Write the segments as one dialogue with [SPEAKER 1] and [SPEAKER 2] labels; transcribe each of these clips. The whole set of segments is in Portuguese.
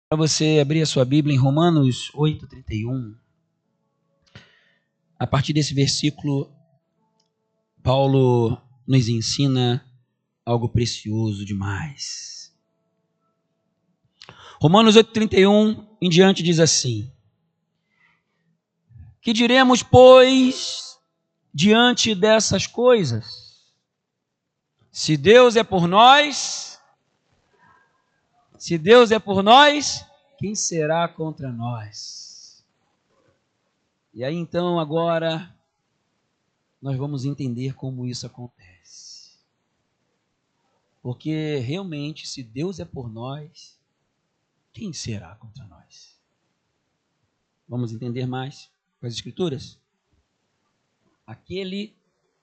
[SPEAKER 1] Para você abrir a sua Bíblia em Romanos 8:31, a partir desse versículo, Paulo nos ensina algo precioso demais. Romanos 8:31 em diante diz assim: que diremos, pois, diante dessas coisas? Se Deus é por nós, quem será contra nós? E aí então agora nós vamos entender como isso acontece. Porque realmente, se Deus é por nós, quem será contra nós? Vamos entender mais com as Escrituras? Aquele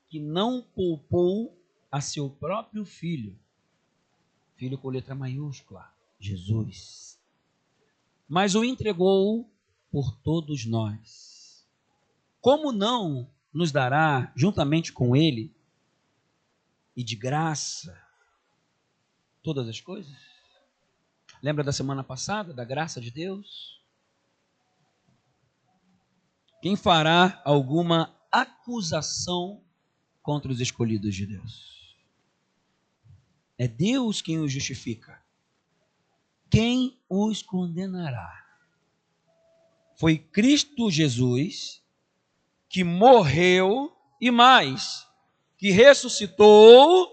[SPEAKER 1] que não poupou a seu próprio filho, filho com letra maiúscula, Jesus, mas o entregou por todos nós, como não nos dará juntamente com ele e de graça todas as coisas? Lembra da semana passada, da graça de Deus? Quem fará alguma acusação contra os escolhidos de Deus? É Deus quem os justifica. Quem os condenará? Foi Cristo Jesus que morreu e mais, que ressuscitou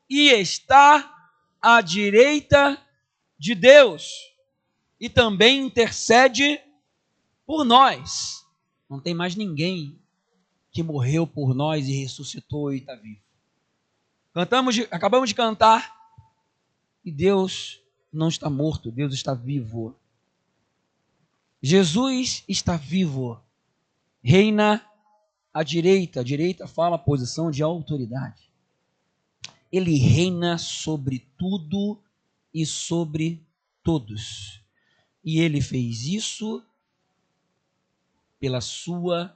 [SPEAKER 1] e está à direita de Deus e também intercede por nós. Não tem mais ninguém que morreu por nós e ressuscitou e está vivo. Acabamos de cantar e Deus não está morto, Deus está vivo. Jesus está vivo, reina à direita. A direita fala a posição de autoridade. Ele reina sobre tudo e sobre todos. E ele fez isso pela sua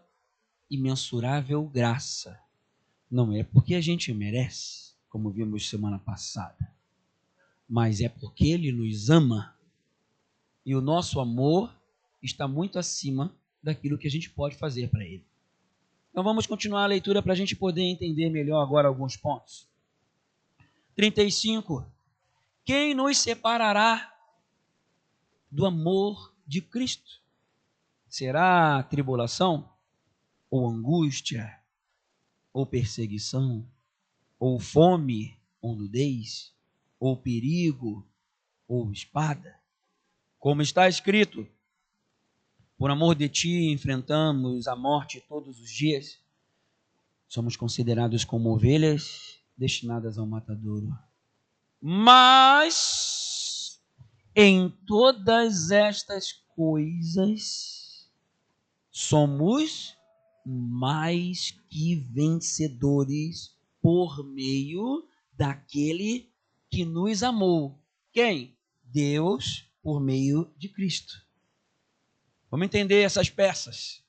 [SPEAKER 1] imensurável graça. Não é porque a gente merece, como vimos semana passada, mas é porque ele nos ama. E o nosso amor está muito acima daquilo que a gente pode fazer para ele. Então vamos continuar a leitura para a gente poder entender melhor agora alguns pontos. 35. Quem nos separará do amor de Cristo? Será tribulação, ou angústia, ou perseguição, ou fome, ou nudez, ou perigo, ou espada? Como está escrito: por amor de ti enfrentamos a morte todos os dias. Somos considerados como ovelhas destinadas ao matadouro. Mas em todas estas coisas somos mais que vencedores por meio daquele que nos amou. Quem? Deus, por meio de Cristo. Vamos entender essas peças.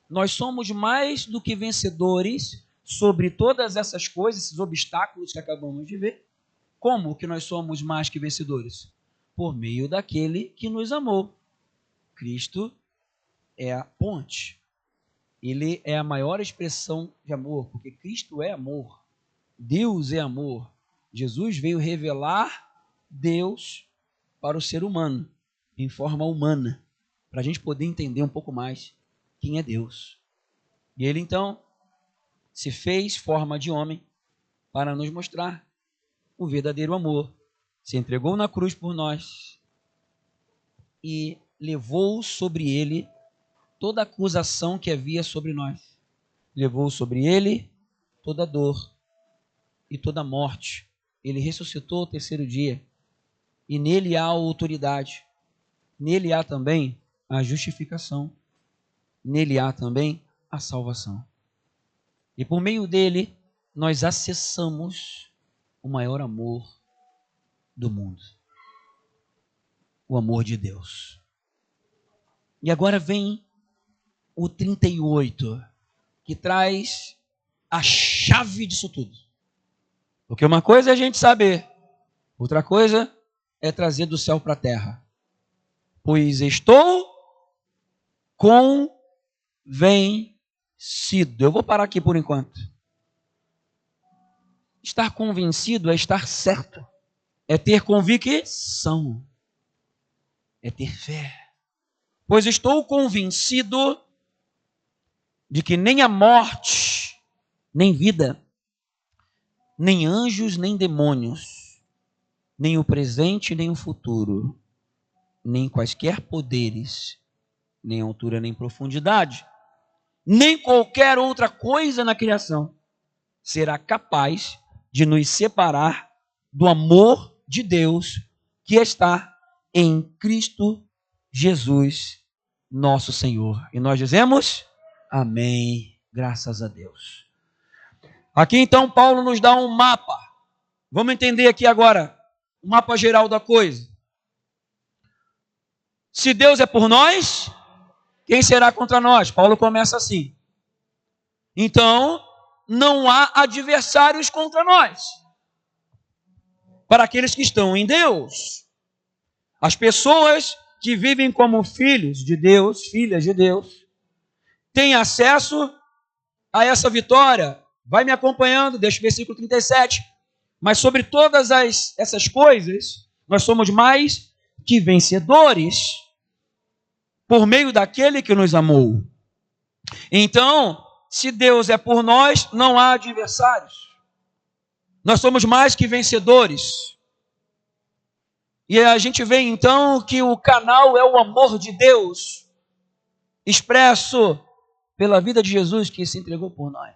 [SPEAKER 1] Nós somos mais do que vencedores sobre todas essas coisas, esses obstáculos que acabamos de ver. Como que nós somos mais que vencedores? Por meio daquele que nos amou. Cristo é a ponte. Ele é a maior expressão de amor, porque Cristo é amor. Deus é amor. Jesus veio revelar Deus para o ser humano, em forma humana, para a gente poder entender um pouco mais quem é Deus. E ele então se fez forma de homem para nos mostrar o verdadeiro amor. Se entregou na cruz por nós e levou sobre ele toda a acusação que havia sobre nós. Levou sobre ele toda a dor e toda a morte. Ele ressuscitou ao terceiro dia e nele há a autoridade. Nele há também a justificação. Nele há também a salvação. E por meio dele, nós acessamos o maior amor do mundo. O amor de Deus. E agora vem o 38, que traz a chave disso tudo. Porque uma coisa é a gente saber, outra coisa é trazer do céu para a terra. pois estou convencido. Eu vou parar aqui por enquanto. Estar convencido é estar certo, é ter convicção, é ter fé. Pois estou convencido de que nem a morte, nem vida, nem anjos, nem demônios, nem o presente, nem o futuro, nem quaisquer poderes, nem altura, nem profundidade, nem qualquer outra coisa na criação será capaz de nos separar do amor de Deus que está em Cristo Jesus, nosso Senhor. E nós dizemos, amém, graças a Deus. Aqui então Paulo nos dá um mapa. Vamos entender aqui agora o mapa geral da coisa. Se Deus é por nós, quem será contra nós? Paulo começa assim. Então, não há adversários contra nós. Para aqueles que estão em Deus. As pessoas que vivem como filhos de Deus, filhas de Deus, têm acesso a essa vitória. Vai me acompanhando, deixa o versículo 37. Mas sobre todas essas coisas, nós somos mais que vencedores por meio daquele que nos amou. Então, se Deus é por nós, não há adversários. Nós somos mais que vencedores. E a gente vê então que o canal é o amor de Deus, expresso pela vida de Jesus que se entregou por nós.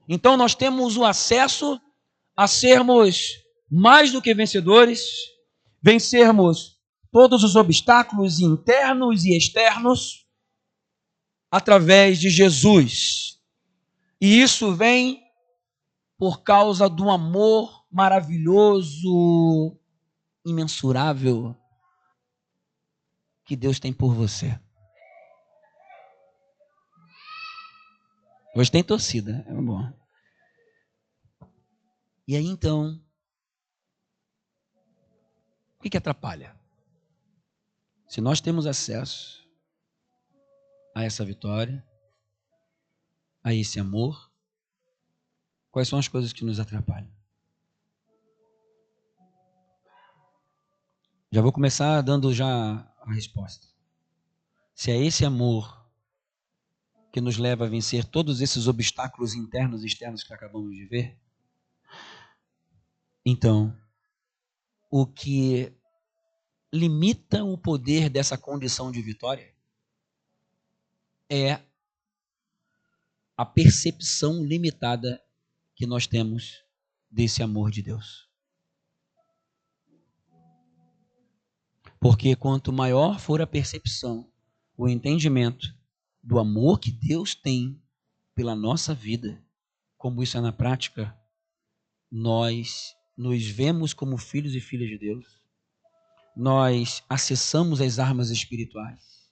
[SPEAKER 1] Então nós temos o acesso a sermos mais do que vencedores, vencermos todos os obstáculos internos e externos através de Jesus. E isso vem por causa do amor maravilhoso, imensurável que Deus tem por você. Hoje tem torcida, é bom. E aí então, o que atrapalha? Se nós temos acesso a essa vitória, a esse amor, quais são as coisas que nos atrapalham? Já vou começar dando já a resposta. Se é esse amor que nos leva a vencer todos esses obstáculos internos e externos que acabamos de ver, então, o que limita o poder dessa condição de vitória é a percepção limitada que nós temos desse amor de Deus. Porque quanto maior for a percepção, o entendimento do amor que Deus tem pela nossa vida, como isso é na prática, nós nos vemos como filhos e filhas de Deus. Nós acessamos as armas espirituais.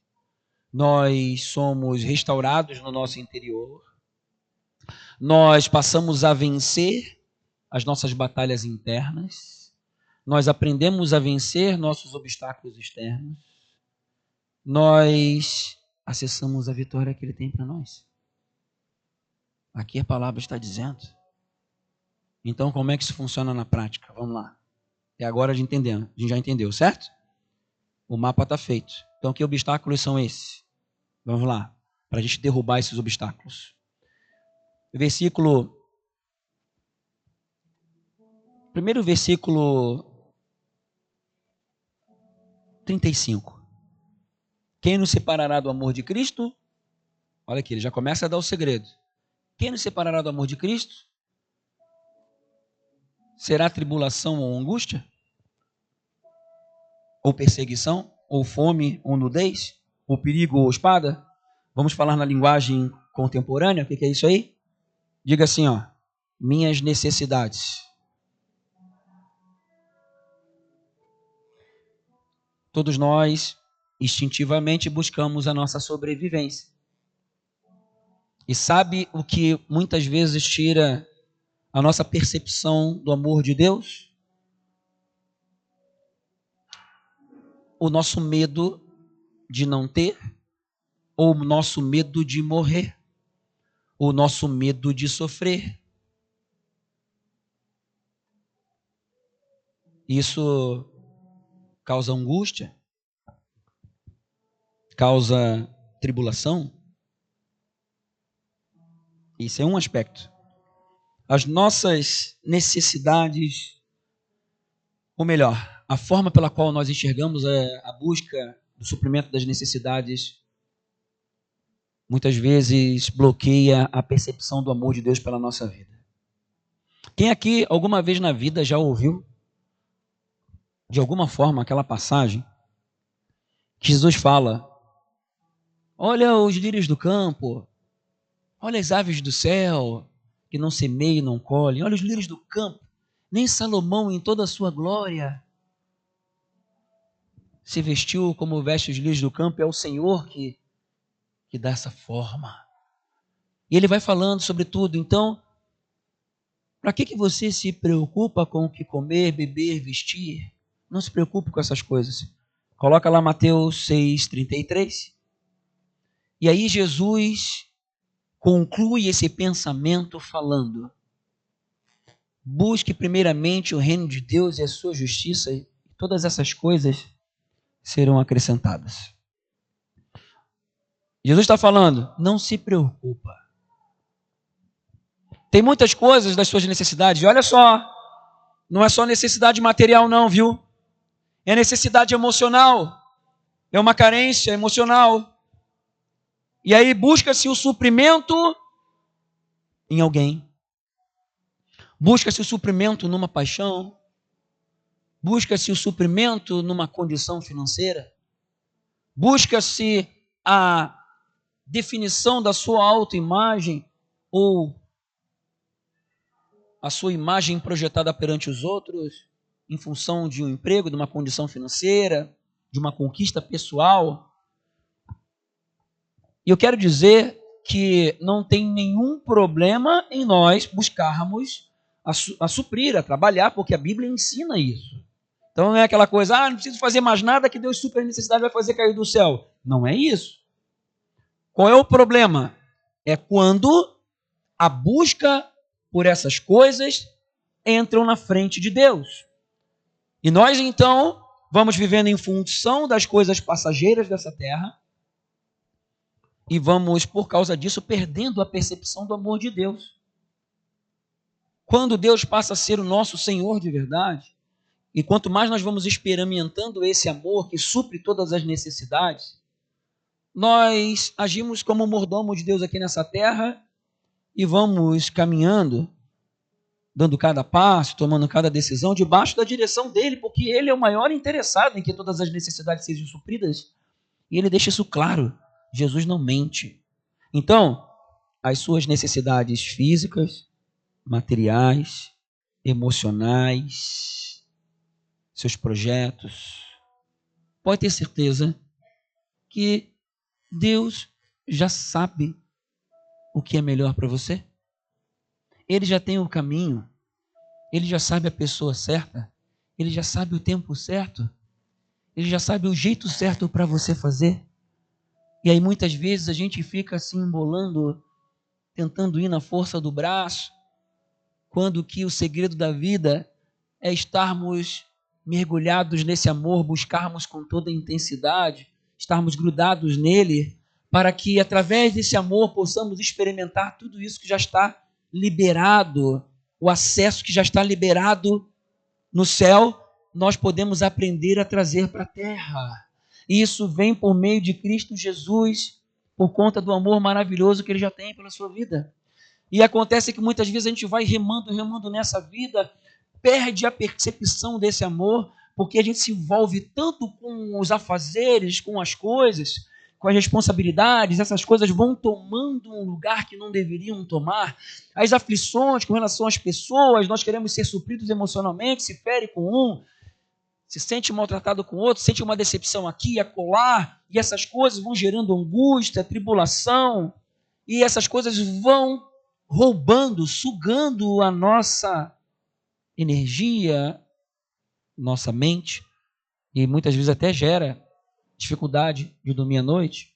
[SPEAKER 1] Nós somos restaurados no nosso interior. Nós passamos a vencer as nossas batalhas internas. Nós aprendemos a vencer nossos obstáculos externos. Nós acessamos a vitória que Ele tem para nós. Aqui a palavra está dizendo. Então, como é que isso funciona na prática? Vamos lá. Até agora a gente já entendeu, certo? O mapa está feito. Então, que obstáculos são esses? Vamos lá, para a gente derrubar esses obstáculos. Primeiro versículo 35. Quem nos separará do amor de Cristo? Olha aqui, ele já começa a dar o segredo. Quem nos separará do amor de Cristo? Será tribulação ou angústia? Ou perseguição? Ou fome? Ou nudez? Ou perigo ou espada? Vamos falar na linguagem contemporânea? O que é isso aí? Diga assim, ó. Minhas necessidades. Todos nós, instintivamente, buscamos a nossa sobrevivência. E sabe o que muitas vezes tira a nossa percepção do amor de Deus? o nosso medo de não ter, ou o nosso medo de morrer, o nosso medo de sofrer. Isso causa angústia, causa tribulação. Isso é um aspecto. As nossas necessidades, ou melhor, a forma pela qual nós enxergamos a busca do suprimento das necessidades, muitas vezes bloqueia a percepção do amor de Deus pela nossa vida. Quem aqui, alguma vez na vida, já ouviu, de alguma forma, aquela passagem que Jesus fala: olha os lírios do campo, olha as aves do céu, que não semeiam, não colhem, olha os lírios do campo, nem Salomão em toda a sua glória se vestiu como veste os lírios do campo. É o Senhor que dá essa forma. E ele vai falando sobre tudo. Então, para que você se preocupa com o que comer, beber, vestir? Não se preocupe com essas coisas. Coloca lá Mateus 6,33. E aí Jesus conclui esse pensamento falando: busque primeiramente o reino de Deus e a sua justiça, e todas essas coisas serão acrescentadas. Jesus está falando, não se preocupa. Tem muitas coisas das suas necessidades, e olha só, não é só necessidade material não, viu? É necessidade emocional, é uma carência emocional. E aí busca-se o suprimento em alguém. Busca-se o suprimento numa paixão. Busca-se o suprimento numa condição financeira. Busca-se a definição da sua autoimagem ou a sua imagem projetada perante os outros em função de um emprego, de uma condição financeira, de uma conquista pessoal. E eu quero dizer que não tem nenhum problema em nós buscarmos a suprir, a trabalhar, porque a Bíblia ensina isso. Então não é aquela coisa, não preciso fazer mais nada que Deus supre a necessidade vai fazer cair do céu. Não é isso. Qual é o problema? É quando a busca por essas coisas entram na frente de Deus. E nós então vamos vivendo em função das coisas passageiras dessa terra e vamos, por causa disso, perdendo a percepção do amor de Deus. Quando Deus passa a ser o nosso Senhor de verdade, e quanto mais nós vamos experimentando esse amor que supre todas as necessidades, nós agimos como mordomo de Deus aqui nessa terra e vamos caminhando, dando cada passo, tomando cada decisão debaixo da direção dele, porque ele é o maior interessado em que todas as necessidades sejam supridas. E ele deixa isso claro. Jesus não mente. Então, as suas necessidades físicas, materiais, emocionais, seus projetos, pode ter certeza que Deus já sabe o que é melhor para você. Ele já tem o caminho, ele já sabe a pessoa certa, ele já sabe o tempo certo, ele já sabe o jeito certo para você fazer. E aí muitas vezes a gente fica assim embolando, tentando ir na força do braço, quando que o segredo da vida é estarmos mergulhados nesse amor, buscarmos com toda a intensidade, estarmos grudados nele, para que através desse amor possamos experimentar tudo isso que já está liberado, o acesso que já está liberado no céu, nós podemos aprender a trazer para a terra. E isso vem por meio de Cristo Jesus, por conta do amor maravilhoso que ele já tem pela sua vida. E acontece que muitas vezes a gente vai remando nessa vida, perde a percepção desse amor, porque a gente se envolve tanto com os afazeres, com as coisas, com as responsabilidades, essas coisas vão tomando um lugar que não deveriam tomar. As aflições com relação às pessoas, nós queremos ser supridos emocionalmente, se fere com um, se sente maltratado com outro, sente uma decepção aqui e acolá, e essas coisas vão gerando angústia, tribulação, e essas coisas vão roubando, sugando a nossa energia, nossa mente, e muitas vezes até gera dificuldade de dormir à noite,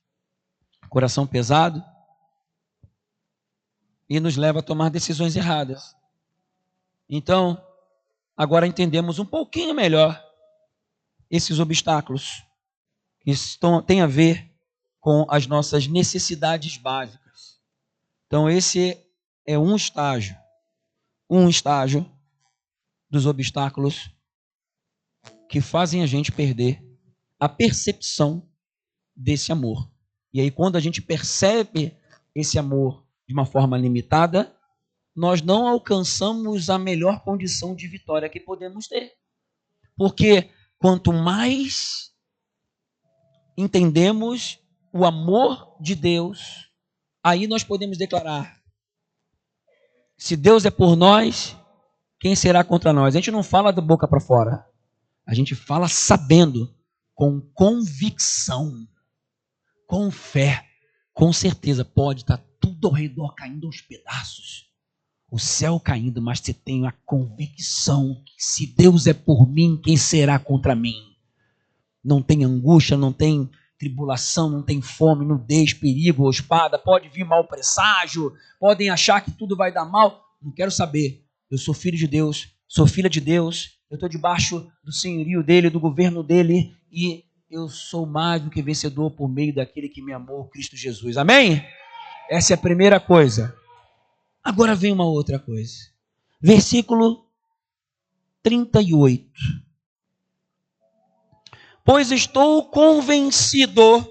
[SPEAKER 1] coração pesado, e nos leva a tomar decisões erradas. Então, agora entendemos um pouquinho melhor esses obstáculos que têm a ver com as nossas necessidades básicas. Então, esse é um estágio dos obstáculos que fazem a gente perder a percepção desse amor. E aí, quando a gente percebe esse amor de uma forma limitada, nós não alcançamos a melhor condição de vitória que podemos ter. Porque quanto mais entendemos o amor de Deus, aí nós podemos declarar: se Deus é por nós, quem será contra nós? A gente não fala da boca para fora. A gente fala sabendo, com convicção, com fé, com certeza. Pode estar tudo ao redor caindo aos pedaços, o céu caindo, mas você tem a convicção que se Deus é por mim, quem será contra mim? Não tem angústia, não tem tribulação, não tem fome, nudez, perigo ou espada, pode vir mau presságio, podem achar que tudo vai dar mal. Não quero saber. Eu sou filho de Deus, sou filha de Deus, eu estou debaixo do senhorio dele, do governo dele, e eu sou mais do que vencedor por meio daquele que me amou, Cristo Jesus. Amém? Essa é a primeira coisa. Agora vem uma outra coisa. Versículo 38. Pois estou convencido,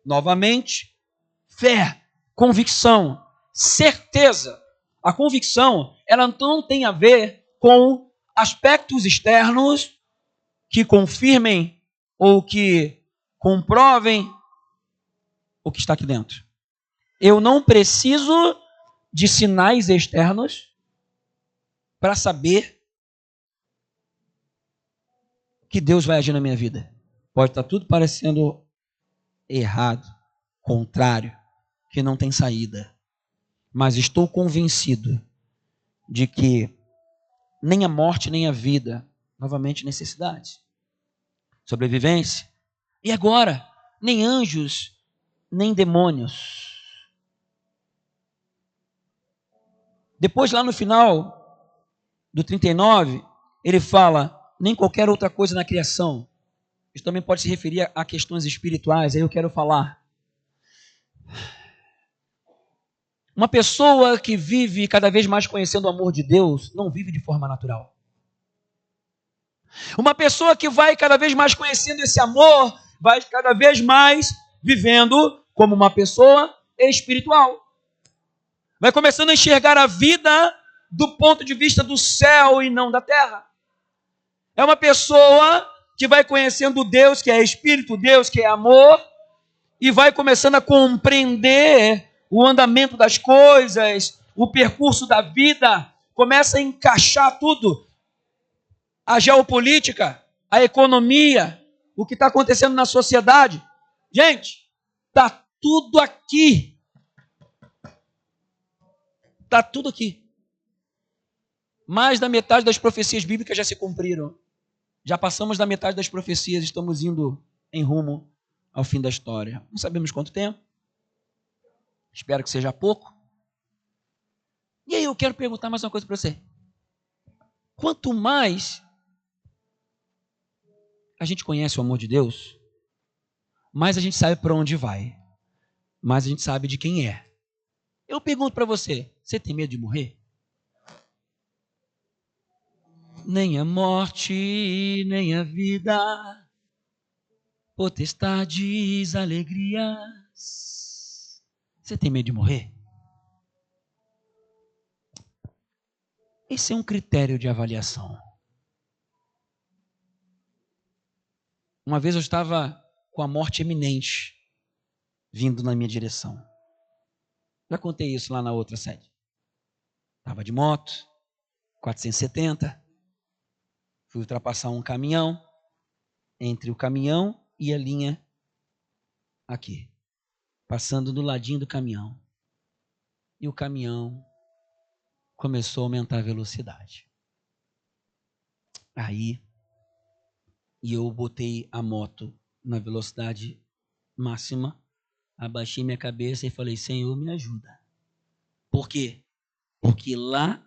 [SPEAKER 1] novamente, fé, convicção, certeza. A convicção, ela não tem a ver com aspectos externos que confirmem ou que comprovem o que está aqui dentro. Eu não preciso de sinais externos para saber que Deus vai agir na minha vida. Pode estar tudo parecendo errado, contrário, que não tem saída. Mas estou convencido de que nem a morte, nem a vida, novamente necessidade, sobrevivência. E agora, nem anjos, nem demônios. Depois, lá no final do 39, ele fala, nem qualquer outra coisa na criação. Isso também pode se referir a questões espirituais, aí eu quero falar. Uma pessoa que vive cada vez mais conhecendo o amor de Deus, não vive de forma natural. Uma pessoa que vai cada vez mais conhecendo esse amor, vai cada vez mais vivendo como uma pessoa espiritual. Vai começando a enxergar a vida do ponto de vista do céu e não da terra. É uma pessoa que vai conhecendo Deus, que é Espírito, Deus, que é amor, e vai começando a compreender o andamento das coisas, o percurso da vida, começa a encaixar tudo. A geopolítica, a economia, o que está acontecendo na sociedade. Gente, está tudo aqui. Está tudo aqui. Mais da metade das profecias bíblicas já se cumpriram. Já passamos da metade das profecias, estamos indo em rumo ao fim da história. Não sabemos quanto tempo. Espero que seja pouco. E aí eu quero perguntar mais uma coisa para você. Quanto mais a gente conhece o amor de Deus, mais a gente sabe para onde vai. Mais a gente sabe de quem é. Eu pergunto para você, você tem medo de morrer? Nem a morte, nem a vida, potestades, alegrias. Você tem medo de morrer? Esse é um critério de avaliação. Uma vez eu estava com a morte iminente vindo na minha direção. Já contei isso lá na outra sede. Estava de moto, 470, fui ultrapassar um caminhão, entre o caminhão e a linha aqui, passando do ladinho do caminhão. E o caminhão começou a aumentar a velocidade. Aí E eu botei a moto na velocidade máxima, abaixei minha cabeça e falei, Senhor, me ajuda. Por quê? Porque lá,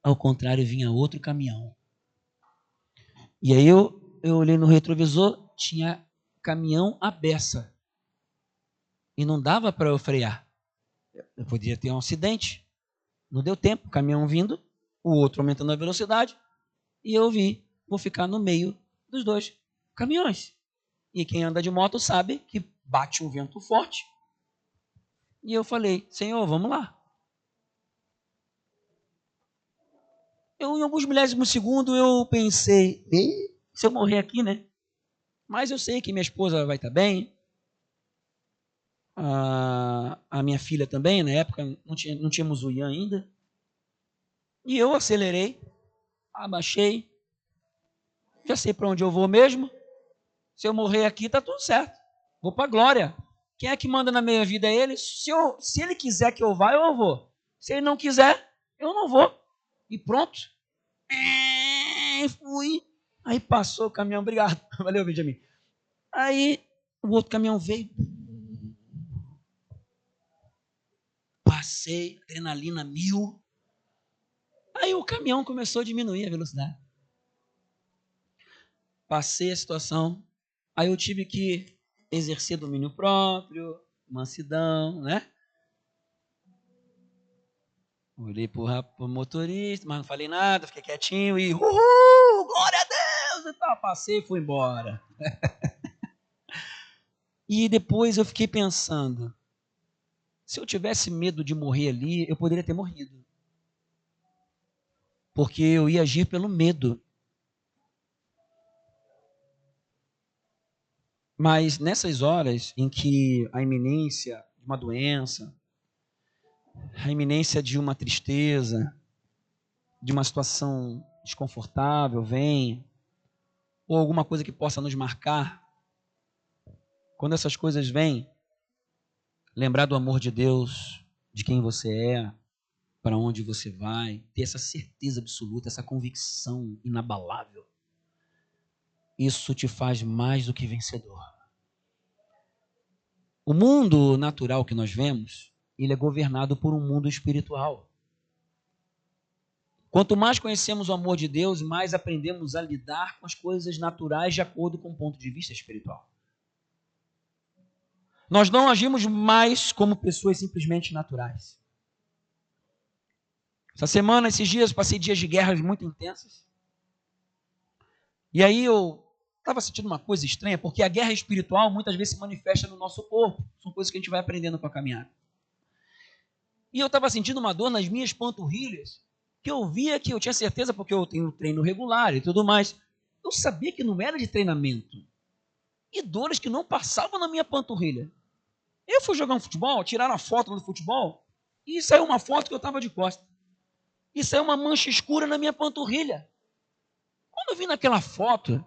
[SPEAKER 1] ao contrário, vinha outro caminhão. E aí eu olhei no retrovisor, tinha caminhão à beça. E não dava para eu frear. Eu podia ter um acidente. Não deu tempo, o caminhão vindo, o outro aumentando a velocidade, e eu vou ficar no meio dos dois caminhões. E quem anda de moto sabe que bate um vento forte. E eu falei, Senhor, vamos lá. Em alguns milésimos de segundo, eu pensei, se eu morrer aqui, né? Mas eu sei que minha esposa vai estar bem, a minha filha também, na época não tínhamos o Ian ainda. E eu acelerei, abaixei, já sei para onde eu vou mesmo. Se eu morrer aqui, tá tudo certo. Vou para a glória. Quem é que manda na minha vida é ele. Se ele quiser que eu vá, eu vou. Se ele não quiser, eu não vou. E pronto. Fui. Aí passou o caminhão, obrigado. Valeu, Benjamin. Aí o outro caminhão veio. Passei, adrenalina 1000. Aí o caminhão começou a diminuir a velocidade. Passei a situação. Aí eu tive que exercer domínio próprio, mansidão, né? Olhei pro motorista, mas não falei nada, fiquei quietinho e uhul, glória a Deus! E tal, passei e fui embora. E depois eu fiquei pensando, se eu tivesse medo de morrer ali, eu poderia ter morrido. Porque eu ia agir pelo medo. Mas nessas horas em que a iminência de uma doença, a iminência de uma tristeza, de uma situação desconfortável vem, ou alguma coisa que possa nos marcar, quando essas coisas vêm, lembrar do amor de Deus, de quem você é, para onde você vai, ter essa certeza absoluta, essa convicção inabalável. Isso te faz mais do que vencedor. O mundo natural que nós vemos, ele é governado por um mundo espiritual. Quanto mais conhecemos o amor de Deus, mais aprendemos a lidar com as coisas naturais de acordo com o ponto de vista espiritual. Nós não agimos mais como pessoas simplesmente naturais. Essa semana, esses dias, passei dias de guerras muito intensas. E aí eu estava sentindo uma coisa estranha, porque a guerra espiritual muitas vezes se manifesta no nosso corpo. São coisas que a gente vai aprendendo com a caminhada. E eu estava sentindo uma dor nas minhas panturrilhas, que eu via que eu tinha certeza, porque eu tenho treino regular e tudo mais. Eu sabia que não era de treinamento. E dores que não passavam na minha panturrilha. Eu fui jogar um futebol, tiraram a foto do futebol, e saiu uma foto que eu estava de costas. E saiu uma mancha escura na minha panturrilha. Quando eu vi naquela foto,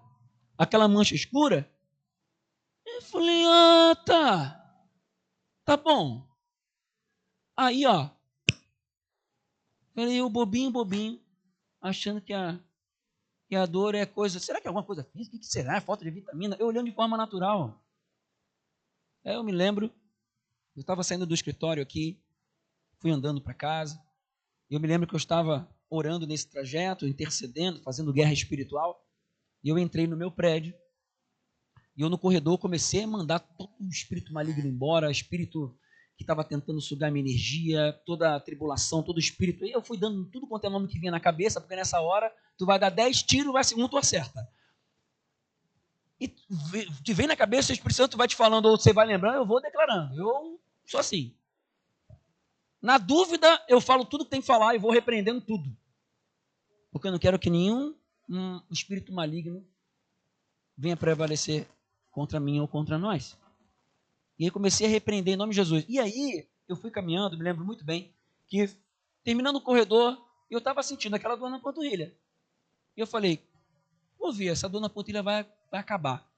[SPEAKER 1] aquela mancha escura, eu falei, tá bom. Aí, ó, falei, eu bobinho, achando que a dor é coisa, será que é alguma coisa física? O que será? É falta de vitamina? Eu olhando de forma natural. Aí eu me lembro, eu estava saindo do escritório aqui, fui andando para casa, e eu me lembro que eu estava orando nesse trajeto, intercedendo, fazendo guerra espiritual, e eu entrei no meu prédio, e eu no corredor comecei a mandar todo o espírito maligno embora, espírito que estava tentando sugar minha energia, toda a tribulação, todo o espírito. E eu fui dando tudo quanto é nome que vinha na cabeça, porque nessa hora tu vai dar 10 tiros, vai ser um, tu acerta. E te vem na cabeça, o Espírito Santo vai te falando, ou você vai lembrando, eu vou declarando. Eu sou assim. Na dúvida, eu falo tudo que tem que falar e vou repreendendo tudo. Porque eu não quero que nenhum espírito maligno venha prevalecer contra mim ou contra nós. E aí comecei a repreender em nome de Jesus. E aí, eu fui caminhando, me lembro muito bem, que terminando o corredor, eu estava sentindo aquela dor na panturrilha. E eu falei, vou ver, essa dor na panturrilha vai acabar.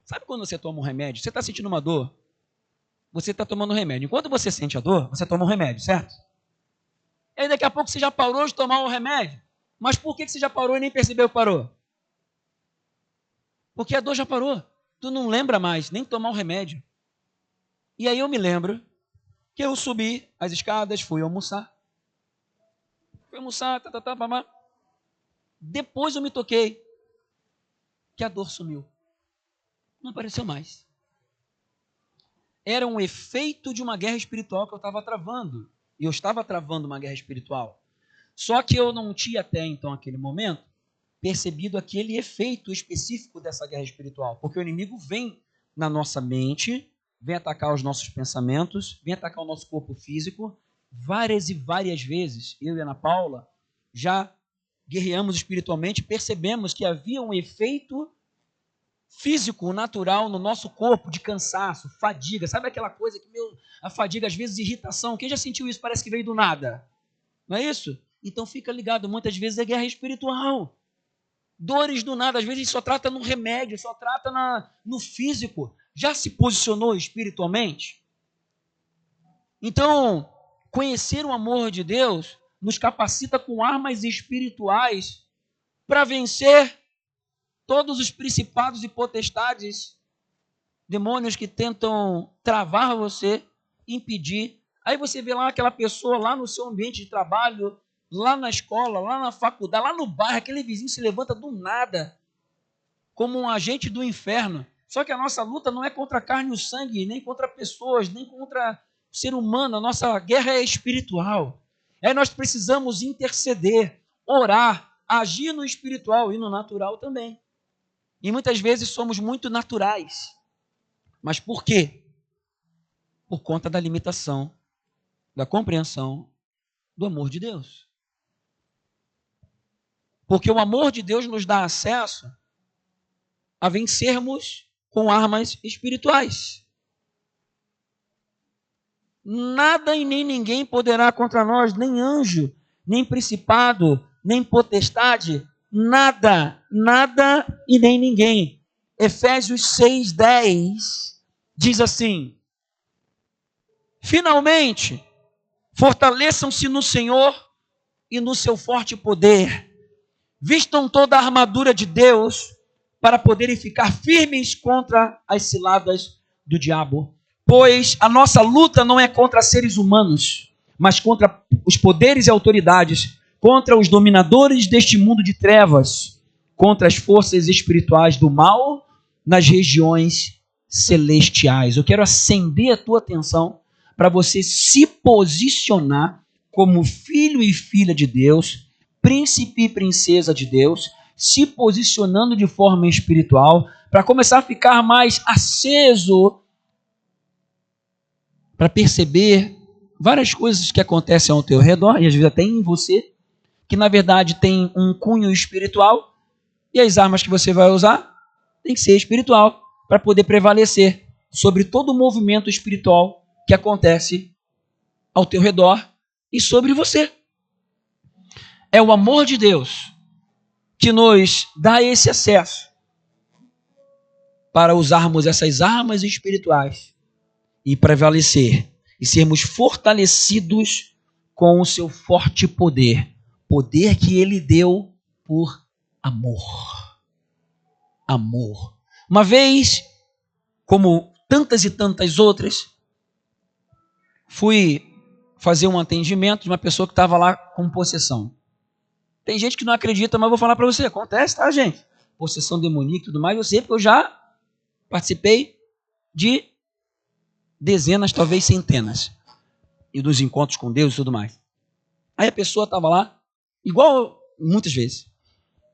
[SPEAKER 1] Sabe quando você toma um remédio? Você está sentindo uma dor? Você está tomando um remédio. Enquanto você sente a dor, você toma um remédio, certo? E aí daqui a pouco você já parou de tomar o remédio. Mas por que você já parou e nem percebeu que parou? Porque a dor já parou. Tu não lembra mais nem tomar o remédio. E aí eu me lembro que eu subi as escadas, fui almoçar. Papá. Depois eu me toquei que a dor sumiu. Não apareceu mais. Era um efeito de uma guerra espiritual que eu estava travando. E eu estava travando uma guerra espiritual. Só que eu não tinha até então, aquele momento, percebido aquele efeito específico dessa guerra espiritual. Porque o inimigo vem na nossa mente, vem atacar os nossos pensamentos, vem atacar o nosso corpo físico. Várias e várias vezes, eu e a Ana Paula já guerreamos espiritualmente, percebemos que havia um efeito físico, natural no nosso corpo, de cansaço, fadiga. Sabe aquela coisa que, a fadiga, às vezes, irritação. Quem já sentiu isso? Parece que veio do nada. Não é isso? Então fica ligado, muitas vezes é guerra espiritual. Dores do nada, às vezes só trata no remédio, só trata no físico. Já se posicionou espiritualmente? Então, conhecer o amor de Deus nos capacita com armas espirituais para vencer todos os principados e potestades, demônios que tentam travar você, impedir. Aí você vê lá aquela pessoa lá no seu ambiente de trabalho, lá na escola, lá na faculdade, lá no bairro, aquele vizinho se levanta do nada, como um agente do inferno. Só que a nossa luta não é contra a carne e o sangue, nem contra pessoas, nem contra o ser humano. A nossa guerra é espiritual. Aí nós precisamos interceder, orar, agir no espiritual e no natural também. E muitas vezes somos muito naturais. Mas por quê? Por conta da limitação, da compreensão do amor de Deus. Porque o amor de Deus nos dá acesso a vencermos com armas espirituais. Nada e nem ninguém poderá contra nós, nem anjo, nem principado, nem potestade, nada e nem ninguém. Efésios 6:10 diz assim: finalmente, fortaleçam-se no Senhor e no seu forte poder. Vistam toda a armadura de Deus para poderem ficar firmes contra as ciladas do diabo. Pois a nossa luta não é contra seres humanos, mas contra os poderes e autoridades, contra os dominadores deste mundo de trevas, contra as forças espirituais do mal nas regiões celestiais. Eu quero acender a tua atenção para você se posicionar como filho e filha de Deus, príncipe e princesa de Deus, se posicionando de forma espiritual, para começar a ficar mais aceso, para perceber várias coisas que acontecem ao teu redor, e às vezes até em você, que na verdade tem um cunho espiritual, e as armas que você vai usar tem que ser espiritual, para poder prevalecer sobre todo o movimento espiritual que acontece ao teu redor e sobre você. É o amor de Deus que nos dá esse acesso para usarmos essas armas espirituais e prevalecer e sermos fortalecidos com o seu forte poder. Poder que ele deu por amor. Amor. Uma vez, como tantas e tantas outras, fui fazer um atendimento de uma pessoa que estava lá com possessão. Tem gente que não acredita, mas eu vou falar para você, acontece, tá, gente? Possessão demoníaca e tudo mais, eu sei porque eu já participei de dezenas, talvez centenas, e dos encontros com Deus e tudo mais. Aí a pessoa estava lá, igual muitas vezes,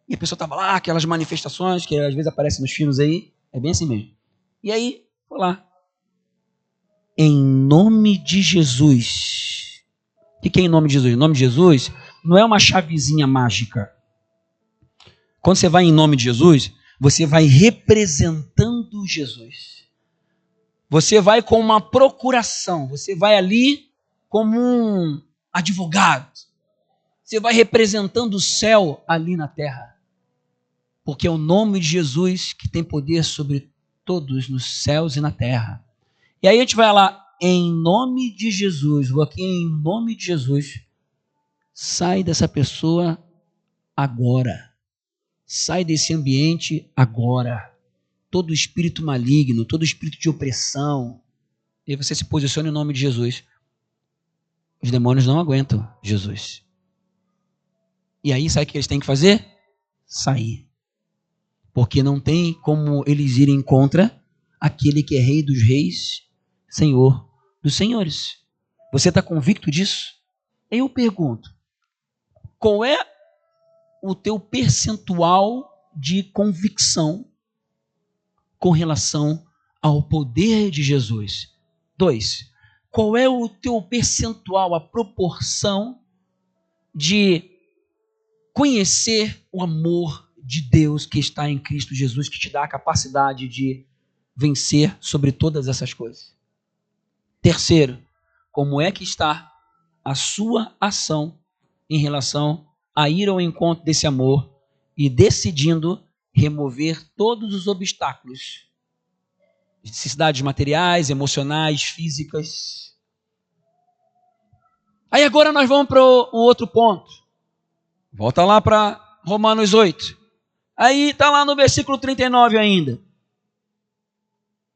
[SPEAKER 1] e a pessoa estava lá, aquelas manifestações que às vezes aparecem nos filmes aí, é bem assim mesmo. E aí, foi lá, em nome de Jesus. O que é em nome de Jesus? Em nome de Jesus não é uma chavezinha mágica. Quando você vai em nome de Jesus, você vai representando Jesus. Você vai com uma procuração. Você vai ali como um advogado. Você vai representando o céu ali na terra. Porque é o nome de Jesus que tem poder sobre todos nos céus e na terra. E aí a gente vai lá, em nome de Jesus, vou aqui em nome de Jesus, sai dessa pessoa agora. Sai desse ambiente agora. todo espírito maligno, todo espírito de opressão. E você se posiciona em nome de Jesus. Os demônios não aguentam Jesus. E aí, sabe o que eles têm que fazer? Sair. Porque não tem como eles irem contra aquele que é Rei dos Reis, Senhor dos Senhores. Você está convicto disso? Aí eu pergunto, qual é o teu percentual de convicção com relação ao poder de Jesus? 2. Qual é o teu percentual, a proporção de conhecer o amor de Deus que está em Cristo Jesus, que te dá a capacidade de vencer sobre todas essas coisas? 3. Como é que está a sua ação em relação a ir ao encontro desse amor e decidindo remover todos os obstáculos, necessidades materiais, emocionais, físicas? Aí agora nós vamos para o outro ponto. Volta lá para Romanos 8. Aí está lá no versículo 39 ainda.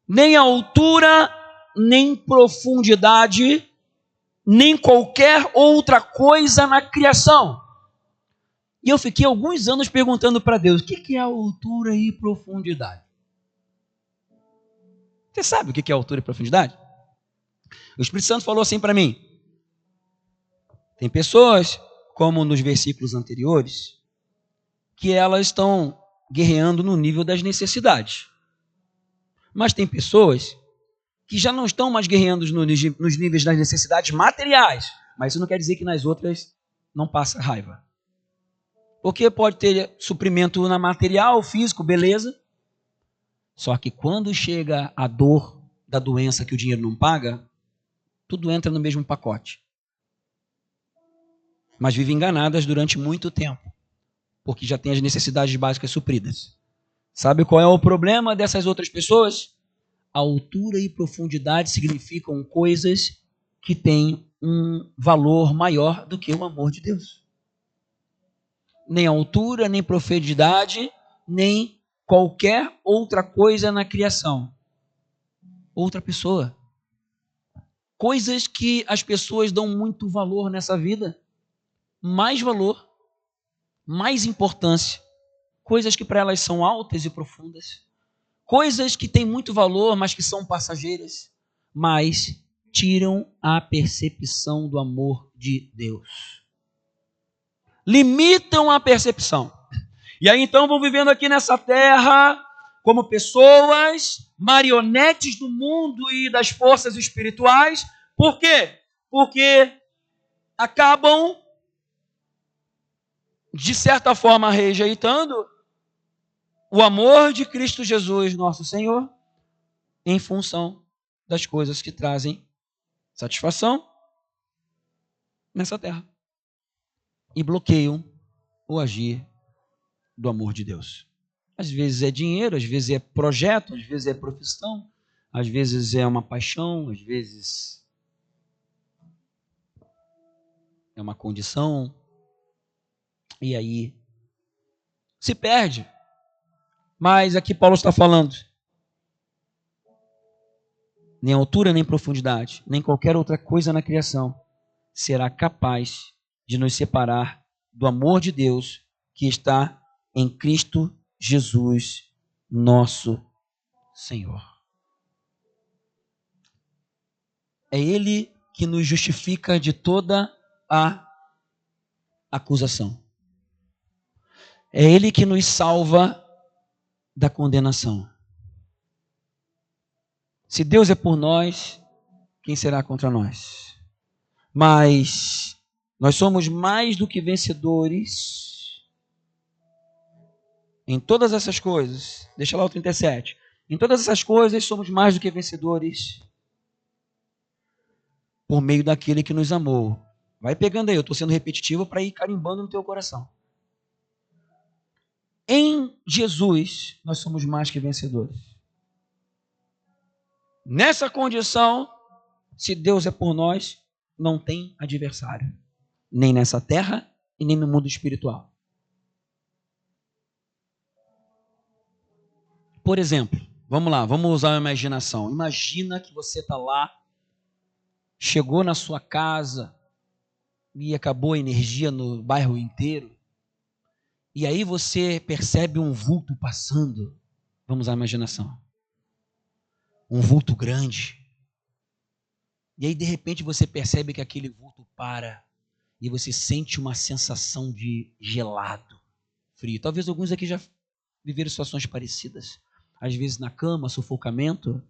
[SPEAKER 1] Nem altura, nem profundidade, nem qualquer outra coisa na criação. E eu fiquei alguns anos perguntando para Deus, o que é altura e profundidade? Você sabe o que é altura e profundidade? O Espírito Santo falou assim para mim. Tem pessoas, como nos versículos anteriores, que elas estão guerreando no nível das necessidades. Mas tem pessoas que já não estão mais guerreando nos níveis das necessidades materiais. Mas isso não quer dizer que nas outras não passa raiva. Porque pode ter suprimento na material, físico, beleza. Só que quando chega a dor da doença que o dinheiro não paga, tudo entra no mesmo pacote. Mas vivem enganadas durante muito tempo, porque já tem as necessidades básicas supridas. Sabe qual é o problema dessas outras pessoas? A altura e profundidade significam coisas que têm um valor maior do que o amor de Deus. Nem altura, nem profundidade, nem qualquer outra coisa na criação. Outra pessoa. Coisas que as pessoas dão muito valor nessa vida. Mais valor, mais importância. Coisas que para elas são altas e profundas. Coisas que têm muito valor, mas que são passageiras. Mas tiram a percepção do amor de Deus. Limitam a percepção. E aí então vão vivendo aqui nessa terra como pessoas marionetes do mundo e das forças espirituais. Por quê? Porque acabam, de certa forma, rejeitando o amor de Cristo Jesus, nosso Senhor, em função das coisas que trazem satisfação nessa terra. E bloqueiam o agir do amor de Deus. Às vezes é dinheiro, às vezes é projeto, às vezes é profissão, às vezes é uma paixão, às vezes é uma condição. E aí se perde. Mas aqui Paulo está falando, nem altura, nem profundidade, nem qualquer outra coisa na criação será capaz de nos separar do amor de Deus que está em Cristo Jesus, nosso Senhor. É Ele que nos justifica de toda a acusação. É Ele que nos salva da condenação. Se Deus é por nós, quem será contra nós? Mas nós somos mais do que vencedores em todas essas coisas. Deixa lá o 37. Em todas essas coisas somos mais do que vencedores por meio daquele que nos amou. Vai pegando aí, eu estou sendo repetitivo para ir carimbando no teu coração. Em Jesus, nós somos mais que vencedores. Nessa condição, se Deus é por nós, não tem adversário. Nem nessa terra e nem no mundo espiritual. Por exemplo, vamos lá, vamos usar a imaginação. Imagina que você está lá, chegou na sua casa e acabou a energia no bairro inteiro. E aí você percebe um vulto passando. Vamos à imaginação. Um vulto grande. E aí de repente você percebe que aquele vulto para e você sente uma sensação de gelado, frio. Talvez alguns aqui já viveram situações parecidas. Às vezes na cama, sufocamento.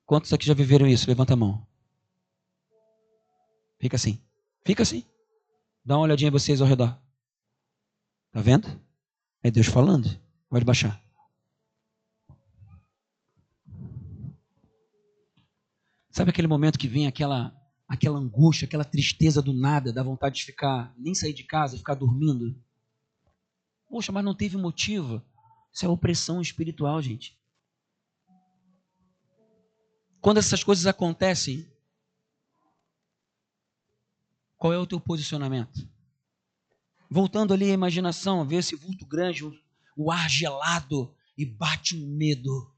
[SPEAKER 1] Quantos aqui já viveram isso? Levanta a mão. Fica assim. Fica assim. Dá uma olhadinha em vocês ao redor. Tá vendo? É Deus falando. Pode baixar. Sabe aquele momento que vem aquela angústia, aquela tristeza do nada, dá vontade de ficar, nem sair de casa, ficar dormindo? Poxa, mas não teve motivo. Isso é opressão espiritual, gente. Quando essas coisas acontecem, qual é o teu posicionamento? Voltando ali à imaginação, ver esse vulto grande, o ar gelado e bate um medo.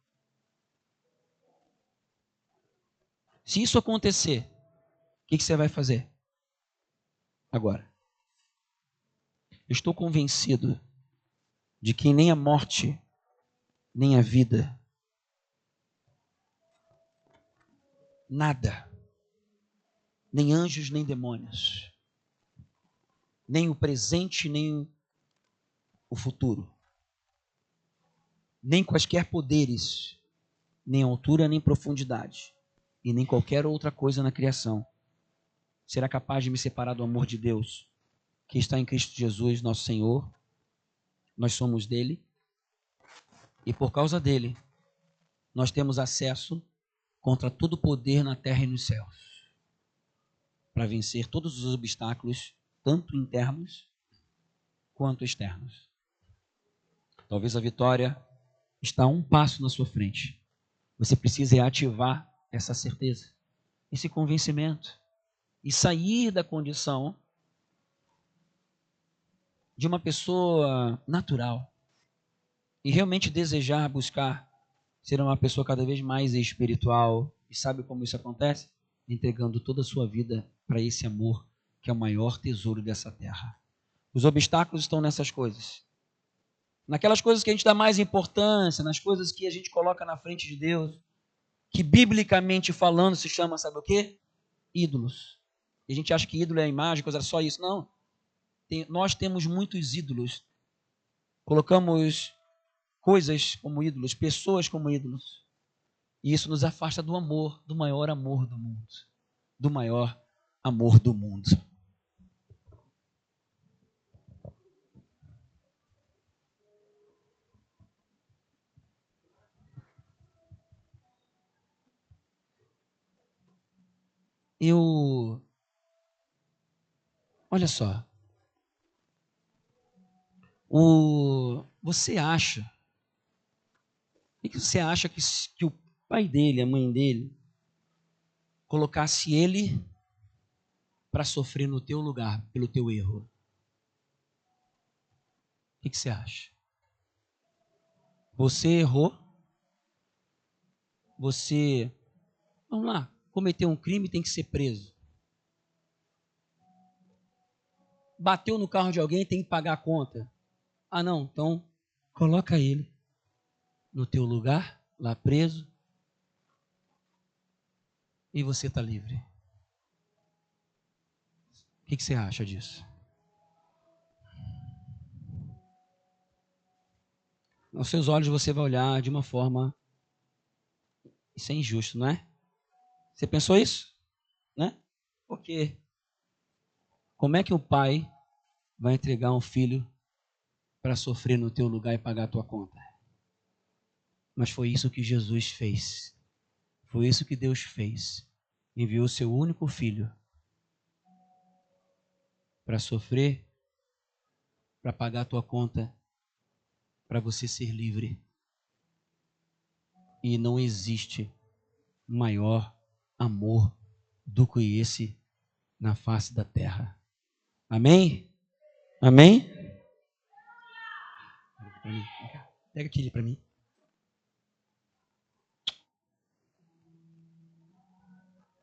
[SPEAKER 1] Se isso acontecer, o que você vai fazer? Agora, eu estou convencido de que nem a morte, nem a vida, nada, nem anjos, nem demônios, nem o presente, nem o futuro, nem quaisquer poderes, nem altura, nem profundidade, e nem qualquer outra coisa na criação, será capaz de me separar do amor de Deus, que está em Cristo Jesus, nosso Senhor. Nós somos dele, e por causa dele, nós temos acesso contra todo poder na terra e nos céus, para vencer todos os obstáculos, tanto internos quanto externos. Talvez a vitória está a um passo na sua frente. Você precisa ativar essa certeza, esse convencimento, e sair da condição de uma pessoa natural e realmente desejar buscar ser uma pessoa cada vez mais espiritual. E sabe como isso acontece? Entregando toda a sua vida para esse amor que é o maior tesouro dessa terra. Os obstáculos estão nessas coisas. Naquelas coisas que a gente dá mais importância, nas coisas que a gente coloca na frente de Deus, que biblicamente falando se chama, sabe o quê? Ídolos. E a gente acha que ídolo é a imagem, coisa só isso. Não. Nós temos muitos ídolos. Colocamos coisas como ídolos, pessoas como ídolos. E isso nos afasta do amor, do maior amor do mundo. Do maior amor do mundo. Olha só. Você acha, o que você acha que o pai dele, a mãe dele, colocasse ele para sofrer no teu lugar, pelo teu erro? O que você acha? Você errou, você, vamos lá, cometeu um crime, tem que ser preso. Bateu no carro de alguém, tem que pagar a conta. Ah não, então coloca ele no teu lugar, lá preso, e você está livre. O que você acha disso? Aos seus olhos você vai olhar de uma forma, isso é injusto, não é? Você pensou isso? Né? Porque como é que o pai vai entregar um filho para sofrer no teu lugar e pagar a tua conta? Mas foi isso que Jesus fez. Foi isso que Deus fez. Enviou seu único filho para sofrer, para pagar a tua conta, para você ser livre. E não existe maior amor do que esse na face da terra. Amém? Amém? Pega aquele para mim.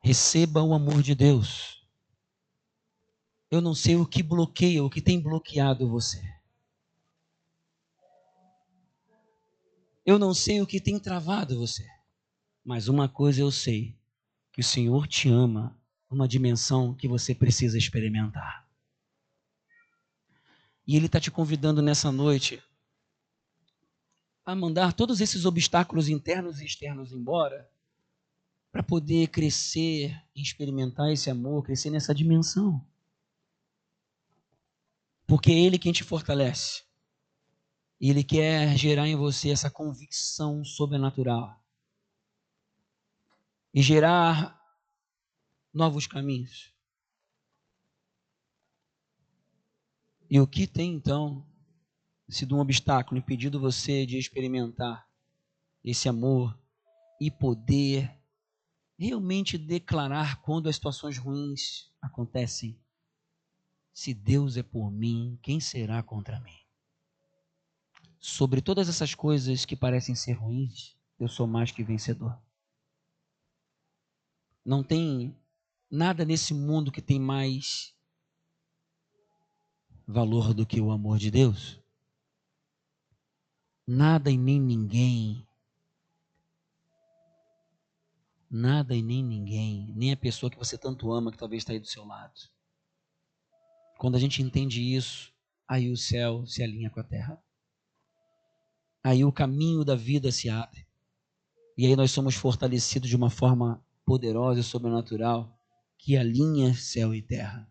[SPEAKER 1] Receba o amor de Deus. Eu não sei o que bloqueia, o que tem bloqueado você. Eu não sei o que tem travado você. Mas uma coisa eu sei, que o Senhor te ama numa dimensão que você precisa experimentar. E Ele está te convidando nessa noite a mandar todos esses obstáculos internos e externos embora, para poder crescer, experimentar esse amor, crescer nessa dimensão. Porque é Ele quem te fortalece. E Ele quer gerar em você essa convicção sobrenatural. E gerar novos caminhos. E o que tem, então, sido um obstáculo, impedindo você de experimentar esse amor e poder realmente declarar quando as situações ruins acontecem: se Deus é por mim, quem será contra mim? Sobre todas essas coisas que parecem ser ruins, eu sou mais que vencedor. Não tem nada nesse mundo que tem mais valor do que o amor de Deus. Nada e nem ninguém. Nada e nem ninguém. Nem a pessoa que você tanto ama, que talvez está aí do seu lado. Quando a gente entende isso, aí o céu se alinha com a terra. Aí o caminho da vida se abre. E aí nós somos fortalecidos de uma forma poderosa e sobrenatural que alinha céu e terra.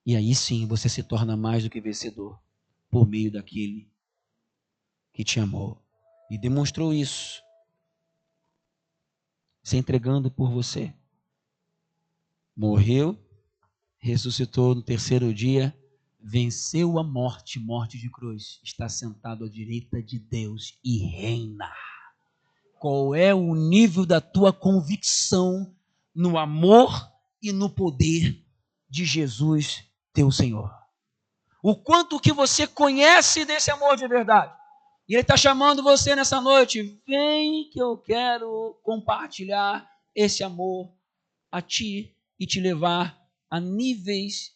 [SPEAKER 1] E aí sim você se torna mais do que vencedor por meio daquele que te amou e demonstrou isso, se entregando por você. Morreu, ressuscitou no terceiro dia, venceu a morte, morte de cruz, está sentado à direita de Deus e reina. Qual é o nível da tua convicção no amor e no poder de Jesus, teu Senhor? O quanto que você conhece desse amor de verdade. E Ele está chamando você nessa noite. Vem que eu quero compartilhar esse amor a ti e te levar a níveis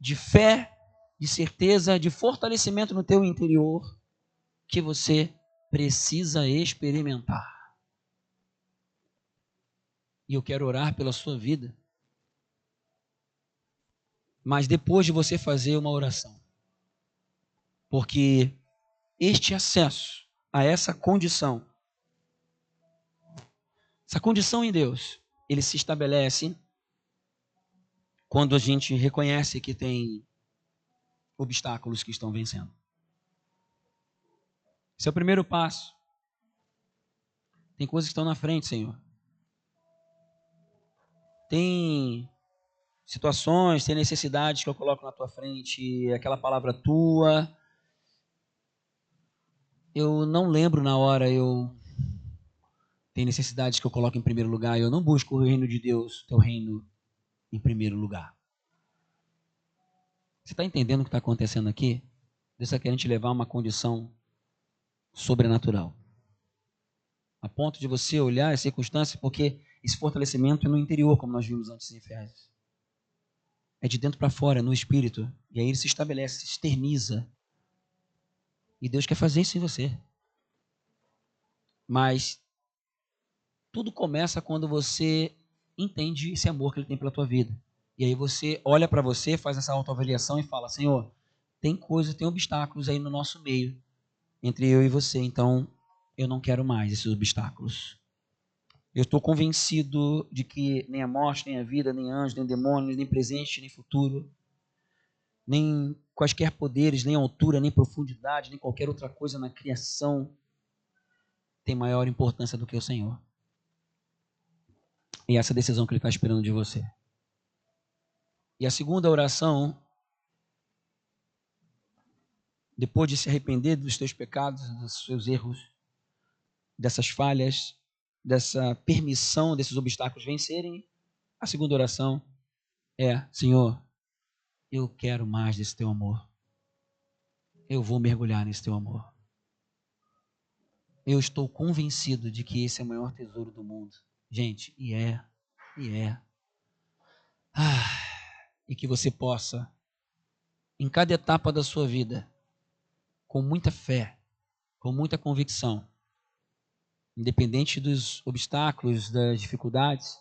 [SPEAKER 1] de fé, de certeza, de fortalecimento no teu interior que você precisa experimentar. E eu quero orar pela sua vida. Mas depois de você fazer uma oração, porque este acesso a essa condição em Deus, ele se estabelece quando a gente reconhece que tem obstáculos que estão vencendo. Esse é o primeiro passo. Tem coisas que estão na frente, Senhor. Tem situações, tem necessidades que eu coloco na tua frente, aquela palavra tua. Eu não lembro na hora, tem necessidades que eu coloco em primeiro lugar, eu não busco o reino de Deus, teu reino em primeiro lugar. Você está entendendo o que está acontecendo aqui? Deus está querendo te levar a uma condição sobrenatural. A ponto de você olhar as circunstâncias, porque esse fortalecimento é no interior, como nós vimos antes em Efésios. É de dentro para fora, é no espírito. E aí ele se estabelece, se externiza. E Deus quer fazer isso em você. Mas tudo começa quando você entende esse amor que Ele tem pela tua vida. E aí você olha para você, faz essa autoavaliação e fala: Senhor, tem coisas, tem obstáculos aí no nosso meio, entre eu e você, então eu não quero mais esses obstáculos. Eu estou convencido de que nem a morte, nem a vida, nem anjos, nem demônios, nem presente, nem futuro, nem quaisquer poderes, nem altura, nem profundidade, nem qualquer outra coisa na criação tem maior importância do que o Senhor. E essa decisão que Ele está esperando de você. E a segunda oração, depois de se arrepender dos teus pecados, dos seus erros, dessas falhas, dessa permissão desses obstáculos vencerem, a segunda oração é: Senhor, eu quero mais desse teu amor. Eu vou mergulhar nesse teu amor. Eu estou convencido de que esse é o maior tesouro do mundo. Gente, e é. E que você possa, em cada etapa da sua vida, com muita fé, com muita convicção, independente dos obstáculos, das dificuldades,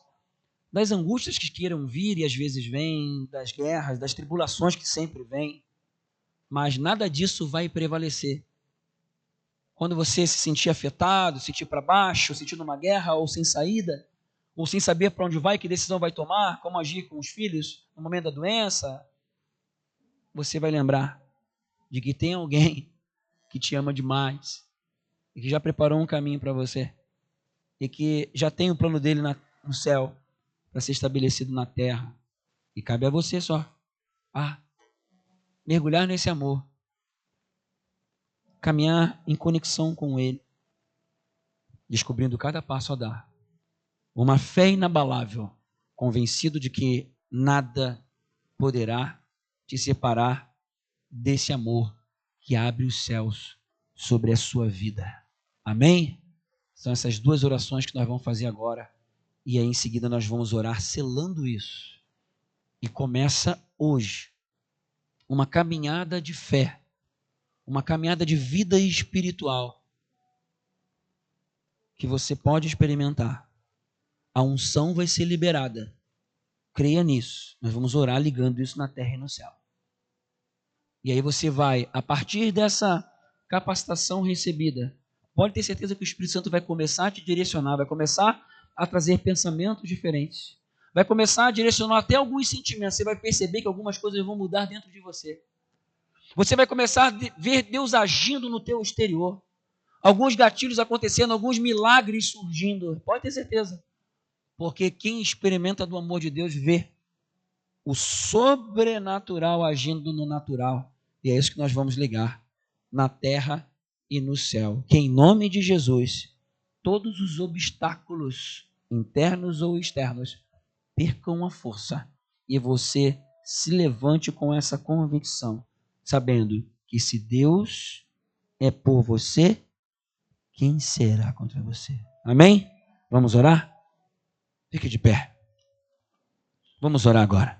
[SPEAKER 1] das angústias que queiram vir e às vezes vêm, das guerras, das tribulações que sempre vêm, mas nada disso vai prevalecer. Quando você se sentir afetado, sentir para baixo, sentir numa guerra ou sem saída, ou sem saber para onde vai, que decisão vai tomar, como agir com os filhos no momento da doença, você vai lembrar de que tem alguém que te ama demais e que já preparou um caminho para você e que já tem o plano dele no céu para ser estabelecido na terra. E cabe a você só mergulhar nesse amor, caminhar em conexão com ele, descobrindo cada passo a dar. Uma fé inabalável, convencido de que nada poderá te separar desse amor que abre os céus sobre a sua vida. Amém? São essas duas orações que nós vamos fazer agora. E aí em seguida nós vamos orar selando isso. E começa hoje uma caminhada de fé, uma caminhada de vida espiritual que você pode experimentar. A unção vai ser liberada. Creia nisso. Nós vamos orar ligando isso na terra e no céu. E aí você vai, a partir dessa capacitação recebida, pode ter certeza que o Espírito Santo vai começar a te direcionar, vai começar a trazer pensamentos diferentes, vai começar a direcionar até alguns sentimentos. Você vai perceber que algumas coisas vão mudar dentro de você. Você vai começar a ver Deus agindo no teu exterior. Alguns gatilhos acontecendo, alguns milagres surgindo. Pode ter certeza. Porque quem experimenta do amor de Deus vê o sobrenatural agindo no natural. E é isso que nós vamos ligar na terra e no céu. Que em nome de Jesus, todos os obstáculos, internos ou externos, percam a força. E você se levante com essa convicção, sabendo que se Deus é por você, quem será contra você? Amém? Vamos orar? Fique de pé. Vamos orar agora.